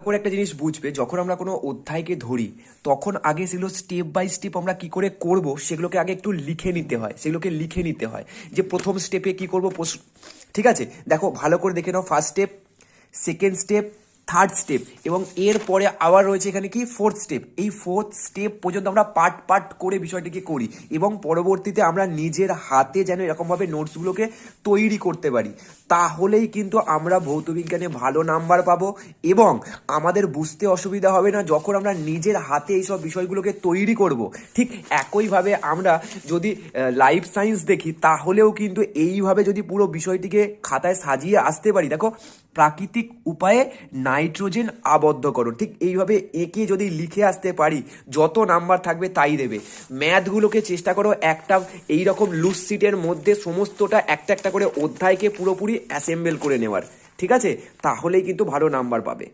করে একটা জিনিস বুঝবে, যখন আমরা কোনো অধ্যায়কে ধরি তখন আগে সেগুলো স্টেপ বাই স্টেপ আমরা কি করে করব সেগুলোকে আগে একটু লিখে নিতে হয়, সেগুলোকে লিখে নিতে হয় যে প্রথম স্টেপে কি করব। ঠিক আছে, দেখো ভালো করে দেখে নাও, first step, second step, third step, এবং এর পরে আবার রয়েছে এখানে কি ফোর্থ স্টেপ। এই ফোর্থ স্টেপ পর্যন্ত আমরা পার্ট পার্ট করে বিষয়টিকে করি এবং পরবর্তীতে আমরা নিজের হাতে যেন এরকমভাবে নোটসগুলোকে তৈরি করতে পারি। তাহলেই কিন্তু আমরা ভৌতবিজ্ঞানে ভালো নাম্বার পাবো এবং আমাদের বুঝতে অসুবিধা হবে না যখন আমরা নিজের হাতে এইসব বিষয়গুলোকে তৈরি করব। ঠিক একইভাবে আমরা যদি লাইফ সায়েন্স দেখি তাহলেও কিন্তু এইভাবে যদি পুরো বিষয়টিকে খাতায় সাজিয়ে আসতে পারি, দেখো প্রাকৃতিক উপায়ে নাইট্রোজেন আবদ্ধকরণ, ঠিক এইভাবে এঁকে যদি লিখে আসতে পারি যত নাম্বার থাকবে তাই দেবে। ম্যাথগুলোকে চেষ্টা করো একটা এইরকম লুজ সিটের মধ্যে সমস্তটা একটা একটা করে অধ্যায়কে পুরোপুরি অ্যাসেম্বল করে নেওয়ার, ঠিক আছে? তাহলেই কিন্তু ভালো নাম্বার পাবে।